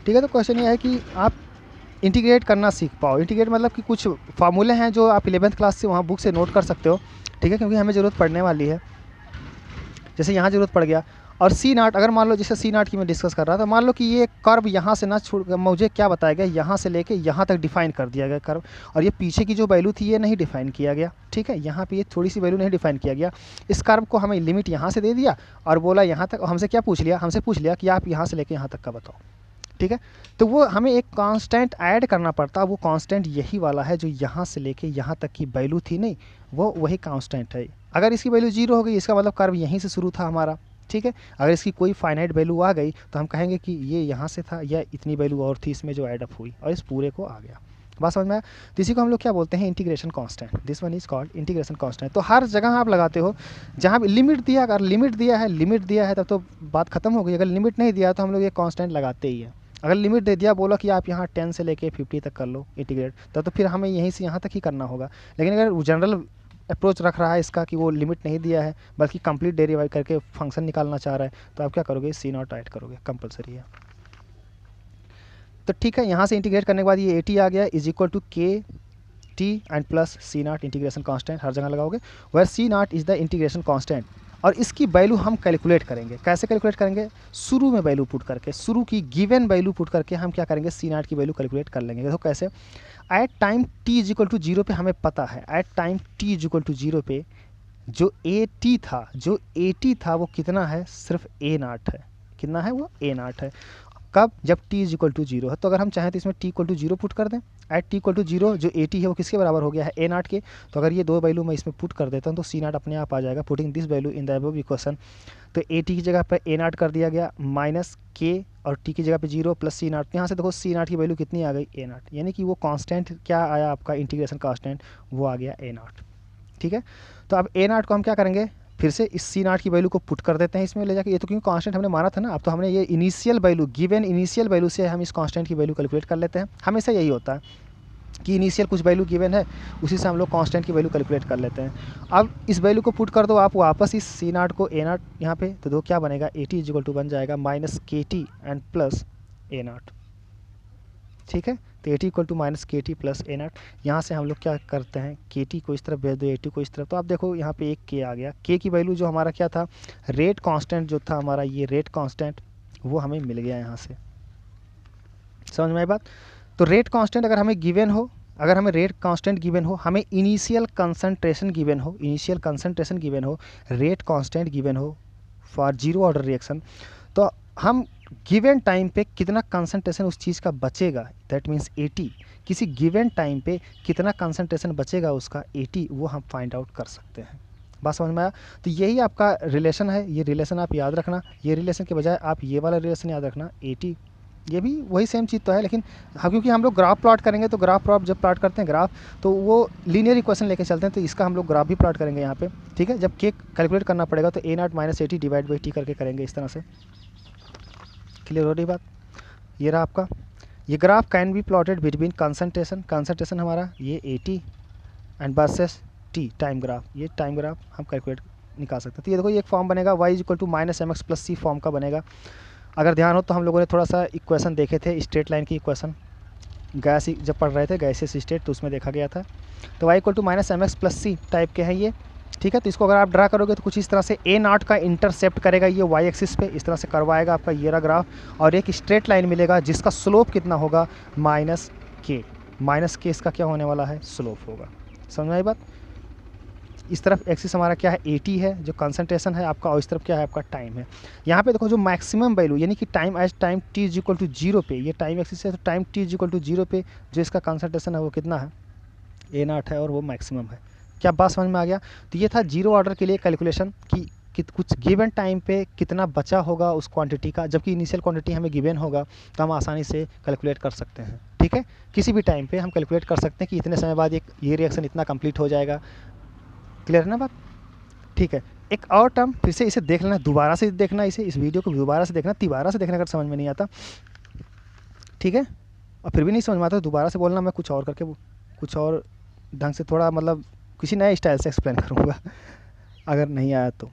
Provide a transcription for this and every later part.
ठीक है। तो क्वेश्चन ये है कि आप इंटीग्रेट करना सीख पाओ। इंटीग्रेट मतलब कि कुछ फार्मूले हैं जो आप 11th क्लास से वहाँ बुक से नोट कर सकते हो, ठीक है, क्योंकि हमें ज़रूरत पड़ने वाली है। जैसे यहाँ ज़रूरत पड़ गया। और सी नाट, अगर मान लो जैसे सी नाट की मैं डिस्कस कर रहा था, मान लो कि ये कर्व यहाँ से ना छोड़, मुझे क्या बताया गया, यहाँ से लेके यहाँ तक डिफाइन कर दिया गया कर्व, और ये पीछे की जो वैल्यू थी ये नहीं डिफाइन किया गया, ठीक है, यहाँ पे ये थोड़ी सी वैल्यू नहीं डिफाइन किया गया। इस कर्व को हमें लिमिट यहाँ से दे दिया और बोला यहाँ तक, हमसे क्या पूछ लिया, हमसे पूछ लिया कि आप यहाँ से लेके यहाँ तक का बताओ, ठीक है। तो वो हमें एक कांस्टेंट ऐड करना पड़ता, वो कांस्टेंट यही वाला है जो यहाँ से लेके यहाँ तक की वैल्यू थी, नहीं वो वही कांस्टेंट है। अगर इसकी वैल्यू 0 हो गई, इसका मतलब कर्व यहीं से शुरू था हमारा, ठीक है। अगर इसकी कोई फाइनाइट वैल्यू आ गई तो हम कहेंगे कि ये यहाँ से था, या इतनी वैल्यू और थी इसमें जो ऐड अप हुई और इस पूरे को आ गया। बात समझ में आया? तो इसी को हम लोग क्या बोलते हैं, integration constant. This one is called integration constant. तो हर जगह आप लगाते हो जहाँ भी लिमिट दिया, अगर लिमिट दिया है तब तो बात खत्म हो गई। अगर लिमिट नहीं दिया तो हम लोग ये कांस्टेंट लगाते ही है। अगर लिमिट दे दिया, बोला कि आप यहाँ 10 से लेके 50 तक कर लो इंटीग्रेट, तब तो फिर हमें यहीं से यहाँ तक ही करना होगा। लेकिन अगर जनरल अप्रोच रख रहा है इसका कि वो लिमिट नहीं दिया है बल्कि कंप्लीट डेरिवेट करके फंक्शन निकालना चाह रहा है, तो आप क्या करोगे, सी नॉट ऐड करोगे, कंपलसरी है। तो ठीक है, यहाँ से इंटीग्रेट करने के बाद ये 80 आ गया, is equal to K T and plus C naught integration constant हर जगह लगाओगे, where C naught is the integration constant. और इसकी वैल्यू हम कैलकुलेट करेंगे। कैसे कैलकुलेट करेंगे, शुरू में वैल्यू पुट करके, शुरू की गिवन वैल्यू पुट करके हम क्या करेंगे, सी नॉट की वैल्यू कैलकुलेट कर लेंगे। देखो कैसे, at time T is equal to 0 पे हमें पता है, at time T is equal to 0 पे जो ए टी था वो कितना है, सिर्फ ए नॉट है। कितना है वो, ए नॉट है। कब, जब t इज इक्वल टू 0 है। तो अगर हम चाहें तो इसमें t इक्वल टू 0 पुट कर दें। एट t इक्वल टू 0 जो ए टी है वो किसके बराबर हो गया है, ए नॉट के। तो अगर ये दो वैल्यू मैं इसमें पुट कर देता हूँ तो सी नॉट अपने आप आ जाएगा, putting this value in the above equation. तो ए टी की जगह पर ए नॉट कर दिया गया, माइनस के, और टी की जगह पे 0 प्लस सी नॉट। यहाँ से देखो सी नॉट की वैल्यू कितनी आ गई, ए नॉट, यानी कि वो कांस्टेंट क्या आया आपका इंटीग्रेशन कांस्टेंट, वो आ गया ए नॉट, ठीक है। तो अब ए नॉट को हम क्या करेंगे, फिर से इस सी नॉट की वैल्यू को पुट कर देते हैं इसमें ले जाके। ये तो क्योंकि कांस्टेंट हमने माना था ना, अब तो हमने ये initial value, given initial value से हम इस कांस्टेंट की वैल्यू कैलकुलेट कर लेते हैं। हमेशा यही होता है कि इनिशियल कुछ वैल्यू गिवन है, उसी से हम लोग कांस्टेंट की वैल्यू कैलकुलेट कर लेते हैं। अब इस वैल्यू को पुट कर दो आप वापस इस सी नॉट को ए नॉट यहाँ पे, तो दो क्या बनेगा, A T is equal to बन जाएगा minus K T and plus A nought, ठीक है। तो A T equal to minus K T plus A nought. यहाँ से हम लोग क्या करते हैं, के टी को इस तरफ भेज दो, ए टी को इस तरफ। तो आप देखो यहाँ पे एक के आ गया, के की वैल्यू जो हमारा क्या था, रेट कांस्टेंट जो था हमारा, ये रेट कांस्टेंट वो हमें मिल गया यहाँ से। समझ में आई बात? तो रेट कांस्टेंट अगर हमें गिवन हो, अगर हमें रेट कांस्टेंट गिवन हो, हमें इनिशियल कंसंट्रेशन गिवन हो, इनिशियल कंसंट्रेशन गिवन हो, रेट कांस्टेंट गिवन हो फॉर जीरो ऑर्डर रिएक्शन, तो हम गिवन टाइम पे कितना कंसंट्रेशन उस चीज़ का बचेगा, दैट मीन्स 80, किसी गिवन टाइम पे कितना कंसंट्रेशन बचेगा उसका 80, वो हम फाइंड आउट कर सकते हैं। बात समझ में आया? तो यही आपका रिलेशन है, ये रिलेशन आप याद रखना। ये रिलेशन के बजाय आप ये वाला रिलेशन याद रखना, 80, ये भी वही सेम चीज़ तो है, लेकिन हाँ, क्योंकि हम लोग ग्राफ प्लॉट करेंगे, तो ग्राफ प्लॉट जब प्लॉट करते हैं ग्राफ, तो वो लीनियर इक्वेशन लेके चलते हैं, तो इसका हम लोग ग्राफ भी प्लॉट करेंगे यहाँ पे, ठीक है। जब के कैलकुलेट करना पड़ेगा तो A naught minus 80 divide by T करके करेंगे इस तरह से। क्लियर हो रही बात? ये रहा आपका, ये graph can be plotted between concentration, concentration हमारा ये 80 and versus T, time graph, ये टाइम ग्राफ हम कैलकुलेट निकाल सकते हैं। तो ये देखो, ये एक फॉर्म बनेगा y is equal to minus M X plus C form का बनेगा। अगर ध्यान हो तो हम लोगों ने थोड़ा सा इक्वेशन देखे थे, स्ट्रेट लाइन की इक्वेशन, गैस जब पढ़ रहे थे गैसेस स्टेट, तो उसमें देखा गया था। तो y equal to minus M X plus C type के हैं ये, ठीक है। तो इसको अगर आप ड्रा करोगे तो कुछ इस तरह से ए नॉट का इंटरसेप्ट करेगा ये वाई एक्सिस पे, इस तरह से करवाएगा आपका ये रहा ग्राफ, और एक स्ट्रेट लाइन मिलेगा जिसका स्लोप कितना होगा, माइनस के इसका क्या होने वाला है, स्लोप होगा। समझ में आई बात? इस तरफ एक्सिस हमारा क्या है, 80 है जो कंसंट्रेशन है आपका, और इस तरफ क्या है आपका टाइम है। यहाँ पे देखो जो मैक्सिमम वैल्यू, यानी कि time as time t is equal to 0 पे, ये टाइम एक्सिस है, तो time t is equal to 0 पे जो इसका कंसंट्रेशन है वो कितना है, ए नॉट है, और वो मैक्सिमम है। क्या बात समझ में आ गया? तो ये था जीरो ऑर्डर के लिए कैलकुलेशन कि कुछ गिवन टाइम पे कितना बचा होगा उस क्वांटिटी का, जबकि इनिशियल क्वांटिटी हमें गिवन होगा तो हम आसानी से कैलकुलेट कर सकते हैं, ठीक है। किसी भी टाइम पे हम कैलकुलेट कर सकते हैं कि इतने समय बाद ये रिएक्शन इतना कंप्लीट हो जाएगा। क्लियर है ना बात? ठीक है। एक और टर्म फिर से इसे देख लेना, दोबारा से देखना, इस वीडियो को दोबारा से देखना, तिबारा से देखना अगर समझ में नहीं आता, ठीक है। और फिर भी नहीं समझ में आता तो दोबारा से बोलना, मैं कुछ और करके कुछ और ढंग से थोड़ा मतलब किसी नए स्टाइल से एक्सप्लेन करूँगा अगर नहीं आया तो,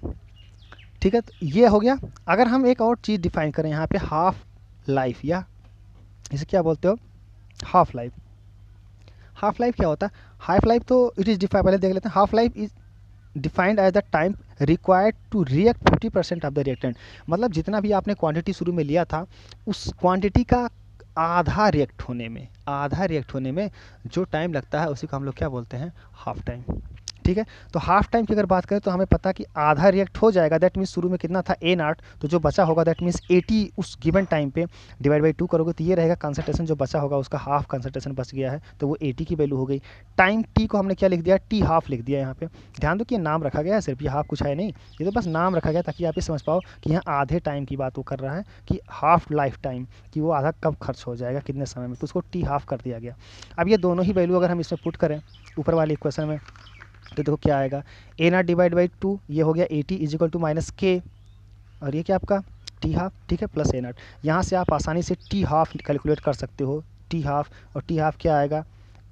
ठीक है। तो ये हो गया। अगर हम एक और चीज़ डिफाइन करें यहाँ पे, हाफ लाइफ या इसे क्या बोलते हो, हाफ लाइफ। हाफ लाइफ क्या होता है, हाफ लाइफ तो इट इज़ डिफाइंड, पहले देख लेते हैं। Half life is defined as the time required to react 50% of the reactant. मतलब जितना भी आपने क्वांटिटी शुरू में लिया था, उस क्वांटिटी का आधा रिएक्ट होने में जो टाइम लगता है उसी को हम लोग क्या बोलते हैं, हाफ टाइम। ठीक है, तो हाफ टाइम की अगर बात करें तो हमें पता कि आधा रिएक्ट हो जाएगा, दैट मीन्स शुरू में कितना था ए नॉट, तो जो बचा होगा दैट मीन्स 80 उस गिवन टाइम पे डिवाइड बाई 2 करोगे तो ये रहेगा कंसंट्रेशन, जो बचा होगा उसका हाफ कंसंट्रेशन बच गया है, तो वो 80 की वैल्यू हो गई। टाइम टी को हमने क्या लिख दिया, टी हाफ लिख दिया यहाँ पे। ध्यान दो कि ये नाम रखा गया है, सिर्फ ये हाफ कुछ है नहीं, ये तो बस नाम रखा गया ताकि आप ये समझ पाओ कि यहाँ आधे टाइम की बात वो कर रहा है, कि हाफ लाइफ टाइम, कि वो आधा कब खर्च हो जाएगा, कितने समय में, तो उसको टी हाफ कर दिया गया। अब ये दोनों ही वैल्यू अगर हम इसमें पुट करें ऊपर वाले इक्वेशन में, तो देखो क्या आएगा, ए नॉट डिवाइड बाई 2, ये हो गया 80 इज इक्वल टू माइनस के, और ये क्या आपका टी हाफ, ठीक है, प्लस ए नॉट। यहाँ से आप आसानी से टी हाफ कैलकुलेट कर सकते हो, टी हाफ, और टी हाफ क्या आएगा,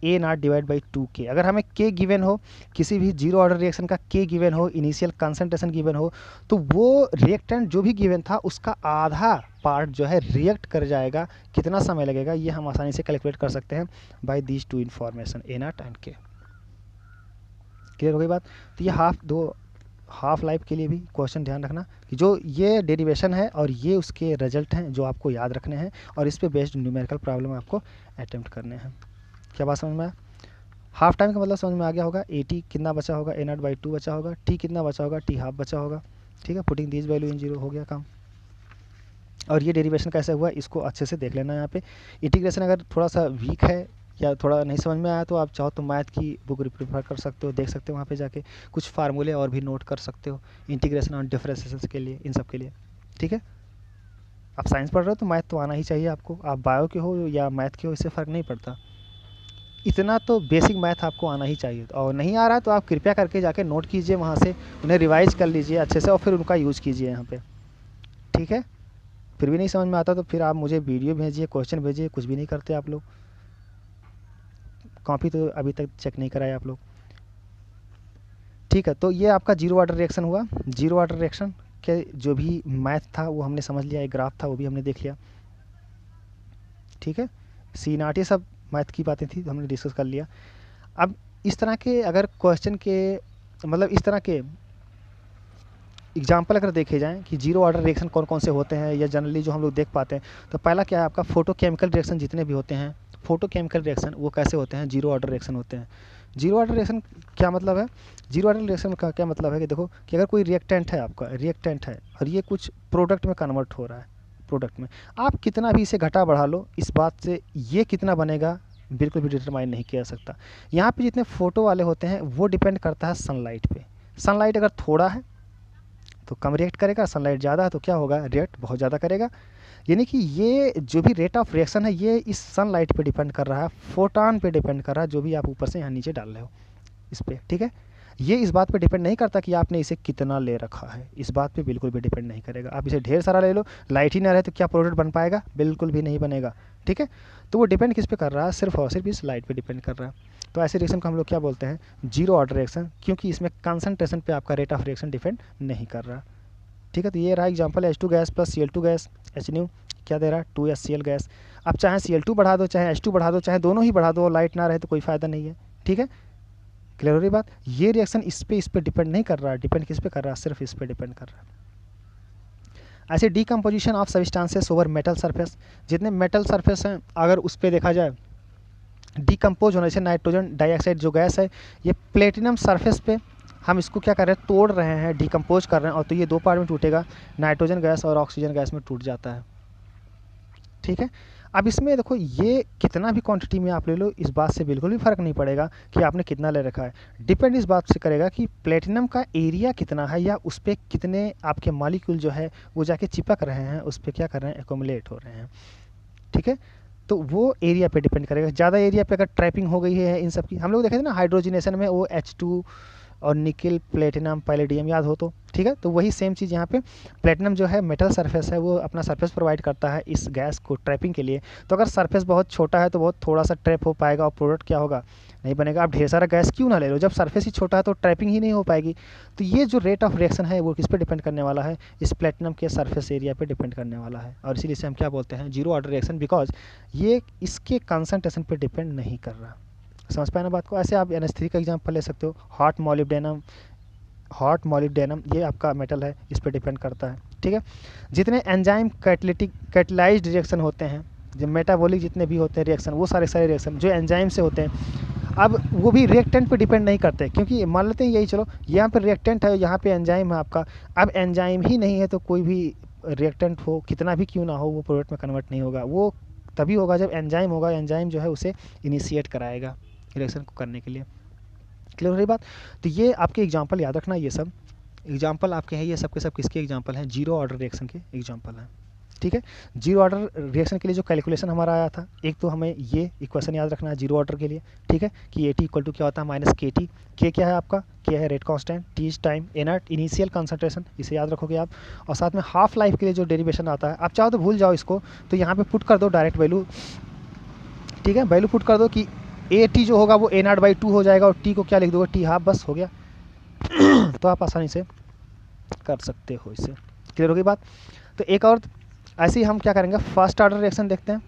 ए नॉट डिवाइड बाई 2 के। अगर हमें के गिवन हो, किसी भी जीरो ऑर्डर रिएक्शन का के गिवन हो, इनिशियल कंसंट्रेशन गिवन हो, तो वो रिएक्टेंट जो भी गिवन था उसका आधा पार्ट जो है रिएक्ट कर जाएगा, कितना समय लगेगा ये हम आसानी से कैलकुलेट कर सकते हैं by these two information, A not and के। क्लियर हो गई बात। तो ये हाफ लाइफ के लिए भी क्वेश्चन ध्यान रखना कि जो ये डेरिवेशन है और ये उसके रिजल्ट हैं जो आपको याद रखने हैं, और इस पे बेस्ड न्यूमेरिकल प्रॉब्लम आपको अटेम्प्ट करने हैं। क्या बात समझ में आया? हाफ टाइम का मतलब समझ में आ गया होगा, 80 कितना बचा होगा, ए नॉट बाई 2 बचा होगा, टी कितना बचा होगा, टी हाफ बचा होगा। ठीक है, putting these value in zero, हो गया काम। और ये डेरिवेशन कैसे हुआ इसको अच्छे से देख लेना। यहाँ पे इंटीग्रेशन अगर थोड़ा सा वीक है या थोड़ा नहीं समझ में आया तो आप चाहो तो मैथ की बुक प्रिफर कर सकते हो, देख सकते हो वहाँ पे जाके, कुछ फार्मूले और भी नोट कर सकते हो इंटीग्रेशन और डिफरेंशिएशन के लिए, इन सब के लिए। ठीक है, आप साइंस पढ़ रहे हो तो मैथ तो आना ही चाहिए आपको, आप बायो के हो या मैथ के हो, इससे फ़र्क नहीं पड़ता, इतना तो बेसिक मैथ आपको आना ही चाहिए। और नहीं आ रहा तो आप कृपया करके जाके नोट कीजिए वहाँ से, उन्हें रिवाइज कर लीजिए अच्छे से और फिर उनका यूज़ कीजिए यहाँ पे। ठीक है, फिर भी नहीं समझ में आता तो फिर आप मुझे वीडियो भेजिए, क्वेश्चन भेजिए, कुछ भी नहीं करते आप लोग, कॉपी तो अभी तक चेक नहीं कराए आप लोग। ठीक है, तो ये आपका जीरो ऑर्डर रिएक्शन हुआ। जीरो ऑर्डर रिएक्शन के जो भी मैथ था वो हमने समझ लिया, एक ग्राफ था वो भी हमने देख लिया। ठीक है, सी नॉट, ये सब मैथ की बातें थी, हमने डिस्कस कर लिया। अब इस तरह के अगर क्वेश्चन के मतलब इस तरह के एग्जाम्पल अगर देखे जाएँ कि जीरो ऑर्डर रिएक्शन कौन कौन से होते हैं या जनरली जो हम लोग देख पाते हैं, तो पहला क्या है आपका, फोटोकेमिकल रिएक्शन जितने भी होते हैं, फोटोकेमिकल रिएक्शन वो कैसे होते हैं, जीरो ऑर्डर रिएक्शन होते हैं। जीरो ऑर्डर रिएक्शन क्या मतलब है, जीरो ऑर्डर रिएक्शन का क्या मतलब है कि देखो कि अगर कोई रिएक्टेंट है, आपका रिएक्टेंट है और ये कुछ प्रोडक्ट में कन्वर्ट हो रहा है, प्रोडक्ट में आप कितना भी इसे घटा बढ़ा लो, इस बात से ये कितना बनेगा बिल्कुल भी डिटरमाइन नहीं किया जा सकता। यहाँ पे जितने फ़ोटो वाले होते हैं वो डिपेंड करता है सनलाइट पे। सनलाइट अगर थोड़ा है तो कम रिएक्ट करेगा, सनलाइट ज़्यादा है तो क्या होगा, रिएक्ट बहुत ज़्यादा करेगा। यानी कि ये जो भी रेट ऑफ रिएक्शन है ये इस सनलाइट पे डिपेंड कर रहा है, फोटॉन पे डिपेंड कर रहा है, जो भी आप ऊपर से यहाँ नीचे डाल रहे हो इस पर। ठीक है, ये इस बात पे डिपेंड नहीं करता कि आपने इसे कितना ले रखा है, इस बात पे बिल्कुल भी डिपेंड नहीं करेगा। आप इसे ढेर सारा ले लो, लाइट ही ना रहे तो क्या प्रोडक्ट बन पाएगा, बिल्कुल भी नहीं बनेगा। ठीक है, तो वो डिपेंड किस पे कर रहा है, सिर्फ और सिर्फ इस लाइट पे डिपेंड कर रहा है। तो ऐसे रिएक्शन को हम लोग क्या बोलते हैं, जीरो ऑर्डर रिएक्शन, क्योंकि इसमें कंसंट्रेशन पे आपका रेट ऑफ रिएक्शन डिपेंड नहीं कर रहा। ठीक है, तो ये रहा example, H2 gas plus Cl2 gas, H new क्या दे रहा है, 2HCl गैस। अब चाहे Cl2 बढ़ा दो, चाहे H2 बढ़ा दो, चाहे दोनों ही बढ़ा दो, लाइट ना रहे तो कोई फ़ायदा नहीं है। ठीक है, क्लियर हो रही बात। ये रिएक्शन इस पे डिपेंड नहीं कर रहा, डिपेंड किस पे कर रहा है, सिर्फ इस पे डिपेंड कर रहा है। ऐसे decomposition of substances over metal surface, जितने मेटल सरफेस हैं अगर उस पर देखा जाए डीकम्पोज होने से, नाइट्रोजन डाइऑक्साइड जो गैस है ये प्लेटिनम सरफेस पे हम इसको क्या कर रहे हैं, तोड़ रहे हैं, डीकम्पोज कर रहे हैं, और तो ये दो पार्ट में टूटेगा, नाइट्रोजन गैस और ऑक्सीजन गैस में टूट जाता है। ठीक है, अब इसमें देखो ये कितना भी क्वांटिटी में आप ले लो, इस बात से बिल्कुल भी फ़र्क नहीं पड़ेगा कि आपने कितना ले रखा है। डिपेंड इस बात से करेगा कि प्लेटिनम का एरिया कितना है, या उस पर कितने आपके मॉलिक्यूल जो है वो जाके चिपक रहे हैं, उस पर क्या कर रहे हैं, एक्यूमुलेट हो रहे हैं। ठीक है, तो वो एरिया पे डिपेंड करेगा। ज़्यादा एरिया पे अगर ट्रैपिंग हो गई है इन सब की, हम लोग देखे थे ना हाइड्रोजनेशन में, वो H2 और निकिल, प्लेटिनम, पैलेडियम याद हो तो, ठीक है। तो वही सेम चीज़ यहाँ पे प्लेटिनम जो है मेटल सरफेस है, वो अपना सरफेस प्रोवाइड करता है इस गैस को ट्रैपिंग के लिए। तो अगर सरफेस बहुत छोटा है तो बहुत थोड़ा सा ट्रैप हो पाएगा और प्रोडक्ट क्या होगा, नहीं बनेगा। आप ढेर सारा गैस क्यों ना ले लो, जब सरफेस ही छोटा है तो ट्रैपिंग ही नहीं हो पाएगी। तो ये जो रेट ऑफ रिएक्शन है वो किस पे डिपेंड करने वाला है, इस प्लेटिनम के सरफेस एरिया पे डिपेंड करने वाला है। और इसीलिए इसे हम क्या बोलते हैं, जीरो ऑर्डर रिएक्शन, बिकॉज ये इसके कंसंट्रेशन पे डिपेंड नहीं कर रहा। समझ पाए ना बात को। ऐसे आप NH3 का एग्जांपल ले सकते हो, हॉट मॉलिब्डेनम ये आपका मेटल है, इस पर डिपेंड करता है, ठीक है। जितने एंजाइम कैटलाइज्ड रिएक्शन होते हैं, जो मेटाबॉलिक जितने भी होते हैं रिएक्शन, वो सारे रिएक्शन जो एंजाइम से होते हैं, अब वो भी रिएक्टेंट पे डिपेंड नहीं करते, क्योंकि मान लेते हैं यही, चलो यहाँ पे रिएक्टेंट है, यहाँ पे एंजाइम है आपका। अब एंजाइम ही नहीं है तो कोई भी रिएक्टेंट हो, कितना भी क्यों ना हो, वो प्रोडक्ट में कन्वर्ट नहीं होगा। वो तभी होगा जब एंजाइम होगा, एंजाइम जो है उसे इनिशिएट कराएगा रिएक्शन को करने के लिए। क्लियर हो रही बात। तो ये आपके एग्जांपल याद रखना, ये सब एग्जांपल आपके हैं, ये सब के सब किसके एग्जांपल हैं, जीरो ऑर्डर रिएक्शन के एग्जांपल हैं, ठीक है। जीरो ऑर्डर रिएक्शन के लिए जो कैलकुलेशन हमारा आया था, एक तो हमें ये इक्वेशन याद रखना है जीरो ऑर्डर के लिए, ठीक है, कि AT इक्वल टू क्या होता है माइनस KT। के क्या है आपका, के है rate constant, T is time, inert initial concentration, इसे याद रखोगे आप। और साथ में हाफ लाइफ के लिए जो डेरिवेशन आता है, आप चाहो तो भूल जाओ इसको, तो यहाँ पे पुट कर दो डायरेक्ट वैल्यू, ठीक है, वैल्यू पुट कर दो कि AT जो होगा वो A0/2 हो जाएगा, और T को क्या लिख दोगे, T हाफ, बस हो गया। तो आप आसानी से कर सकते हो इसे। क्लियर हो गई बात। तो एक और ऐसे ही हम क्या करेंगे, फर्स्ट ऑर्डर रिएक्शन देखते हैं,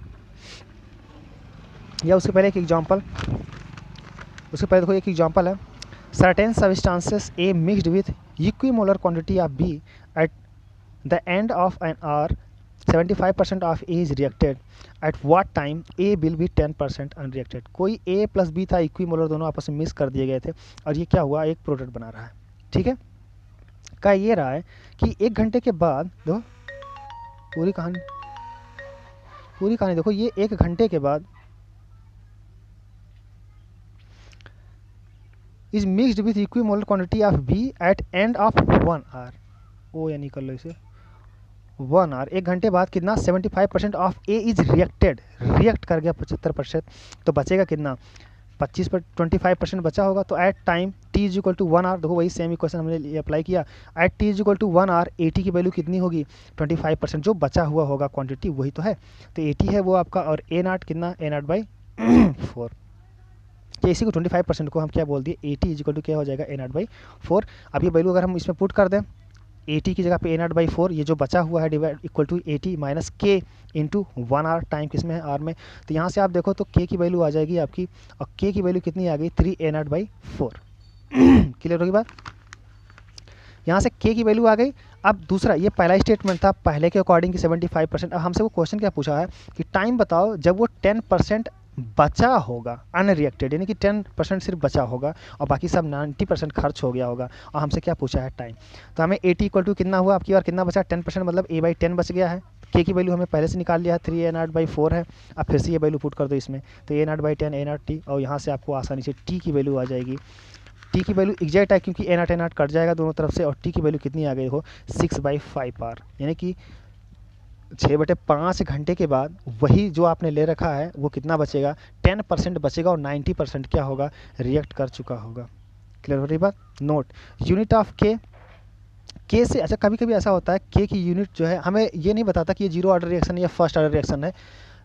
या उसके पहले एक एग्जांपल, उसके पहले देखो एक एग्जांपल है, certain substances A mixed with equimolar quantity of B at the end of an hour 75% of A is reacted at what time A will be 10% unreacted. कोई A प्लस B था, equimolar, दोनों आपस में mix कर दिए गए थे, और ये क्या हुआ, एक प्रोडक्ट बना रहा है, ठीक है। का ये रहा है कि 1 घंटे के बाद, देखो पूरी कहानी देखो, ये 1 घंटे के बाद is mixed with equimolar quantity of B at end of 1 hour. ओ यानी कर लो इसे 1 आवर, 1 घंटे बाद कितना, 75% of A is reacted, react कर गया 75%, तो बचेगा कितना, 25% बचा होगा। तो at time T is equal to 1 hour, देखो वही सेम इक्वेशन हमने अप्लाई किया, एट T is equal to 1 hour AT की वैल्यू कितनी होगी, 25%, जो बचा हुआ होगा क्वांटिटी वही तो है, तो AT है वो आपका, और A0 कितना, A0/4, तो इसी को 25% को हम क्या बोल दिए, AT इज इक्वल टू क्या हो जाएगा, A0/4। अब ये वैल्यू अगर हम इसमें पुट कर दें, AT की जगह पे A0/4, ये जो बचा हुआ है divide equal to AT minus K into 1 hour, time किस में है, आर में। तो यहाँ से आप देखो तो K की वैल्यू आ जाएगी आपकी, और K की वैल्यू कितनी आ गई, 3A0/4। क्लियर होगी बात। यहाँ से K की वैल्यू आ गई। अब दूसरा, ये पहला स्टेटमेंट था पहले के अकॉर्डिंग कि 75%। अब हमसे वो क्वेश्चन क्या पूछा है कि टाइम बताओ जब वो 10% बचा होगा अनरिएक्टेड, यानी कि 10% सिर्फ बचा होगा और बाकी सब 90% खर्च हो गया होगा, और हमसे क्या पूछा है, टाइम। तो हमें AT इक्वल टू कितना हुआ आपकी बार, कितना बचा, 10%, मतलब A/10 बच गया है। K की वैल्यू हमें पहले से निकाल लिया है, 3A0/4 है। अब फिर से ये वैल्यू पुट कर दो इसमें, तो A0/10 A0T, और यहाँ से आपको आसानी से T की वैल्यू आ जाएगी। T की वैल्यू एग्जैक्ट है क्योंकि A0 कट जाएगा दोनों तरफ से, और T की वैल्यू कितनी आ गई हो, 6/5 आवर, यानी कि 6/5 घंटे के बाद वही जो आपने ले रखा है वो कितना बचेगा, 10% बचेगा, और 90% क्या होगा, रिएक्ट कर चुका होगा। क्लियर हो रही बात। नोट, यूनिट ऑफ के से, अच्छा कभी कभी ऐसा होता है K की यूनिट जो है हमें ये नहीं बताता कि ये जीरो ऑर्डर रिएक्शन या फर्स्ट ऑर्डर रिएक्शन है।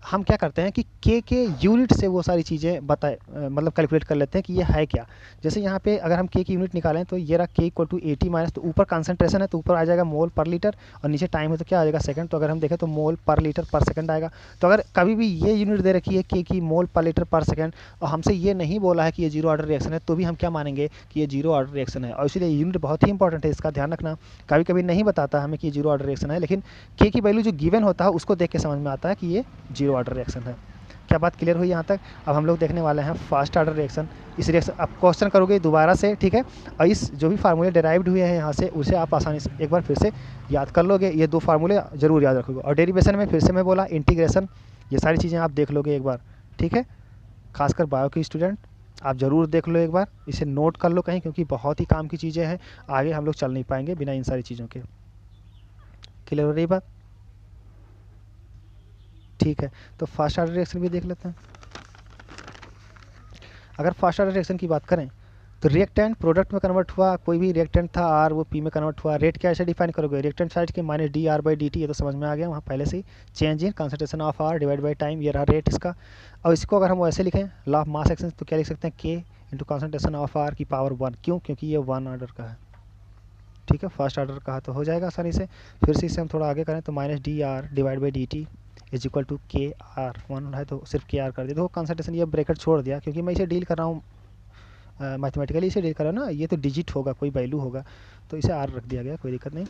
हम क्या करते हैं कि K के यूनिट से वो सारी चीज़ें मतलब कैलकुलेट कर लेते हैं कि ये है क्या। जैसे यहाँ पे अगर हम K की यूनिट निकालें तो ये रहा K इक्वल टू 80 माइनस, तो ऊपर कंसंट्रेशन है तो ऊपर आ जाएगा मोल पर लीटर, और नीचे टाइम है तो क्या आ जाएगा, सेकंड। तो अगर हम देखें तो मोल पर लीटर पर सेकंड आएगा। तो अगर कभी भी ये यूनिट दे रखी है K की मोल पर लीटर पर सेकंड, और हमसे ये नहीं बोला है कि ये जीरो ऑर्डर रिएक्शन है, तो भी हम क्या मानेंगे कि ये जीरो ऑर्डर रिएक्शन है। और इसलिए यूनिट बहुत ही इंपॉर्टेंट है, इसका ध्यान रखना। कभी कभी नहीं बताता हमें कि ये जीरो ऑर्डर रिएक्शन है, लेकिन K की वैल्यू जो गिवन होता है उसको देख के समझ में आता है कि ये जीरो ऑर्डर रिएक्शन है। क्या बात क्लियर हुई यहाँ तक। अब हम लोग देखने वाले हैं फर्स्ट ऑर्डर रिएक्शन। इस रिएक्शन आप क्वेश्चन करोगे दोबारा से, ठीक है, और इस जो भी फार्मूले डेराइव्ड हुए हैं यहाँ से, उसे आप आसानी से एक बार फिर से याद कर लोगे। ये 2 फार्मूले जरूर याद रखोगे। और डेरिवेशन में फिर से मैं बोला, इंटीग्रेशन, ये सारी चीज़ें आप देख लोगे एक बार, ठीक है। खासकर बायो के स्टूडेंट आप ज़रूर देख लो एक बार, इसे नोट कर लो कहीं, क्योंकि बहुत ही काम की चीज़ें हैं। आगे हम लोग चल नहीं पाएंगे बिना इन सारी चीज़ों के। क्लियर हो रही बात, ठीक है। तो फर्स्ट ऑर्डर रिएक्शन भी देख लेते हैं। अगर फर्स्ट ऑर्डर रिएक्शन की बात करें तो रिएक्टेंट प्रोडक्ट में कन्वर्ट हुआ, कोई भी रिएक्टेंट था आर वो पी में कन्वर्ट हुआ। रेट क्या ऐसे डिफाइन करोगे, रिएक्टेंट साइड के minus D R by D T, ये तो समझ में आ गया वहाँ पहले से ही। Change in concentration of R divide by time, ये रहा रेट इसका। और इसको अगर हम ऐसे लिखें लॉ ऑफ मास एक्शन, तो क्या लिख सकते हैं, के इंटू कंसंट्रेशन ऑफ आर की पावर 1। क्यों, क्योंकि ये 1 ऑर्डर का है, ठीक है, फर्स्ट ऑर्डर का है, तो हो जाएगा आसानी से। फिर से इसे हम थोड़ा आगे करें तो minus D R divide by D T is equal to K R, 1 है तो सिर्फ के आर कर दिया। देखो कंसंट्रेशन ये ब्रैकेट छोड़ दिया, क्योंकि मैं इसे डील कर रहा हूँ मैथमेटिकली, इसे डील कर रहा हूँ ना, ये तो डिजिट होगा, कोई वैल्यू होगा, तो इसे आर रख दिया गया, कोई दिक्कत नहीं।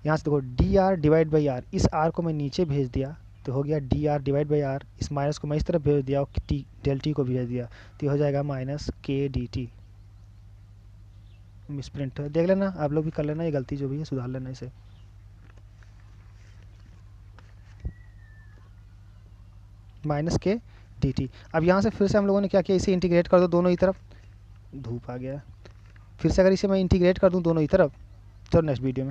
यहाँ से देखो D R divide by R, इस आर को मैं नीचे भेज दिया तो हो गया D R divide by R, इस माइनस को मैं इस तरफ भेज दिया और टी डेल टी को भेज दिया, तो ये हो जाएगा माइनस के डी टी। मिसप्रिंट है, देख लेना आप लोग भी कर लेना, ये गलती जो भी है सुधार लेना इसे। माइनस के डी टी। अब यहाँ से फिर से हम लोगों ने क्या किया, इसे इंटीग्रेट कर दो दोनों ही तरफ, धूप आ गया। फिर से अगर इसे मैं इंटीग्रेट कर दूँ दोनों ही तरफ, चलो नेक्स्ट वीडियो में।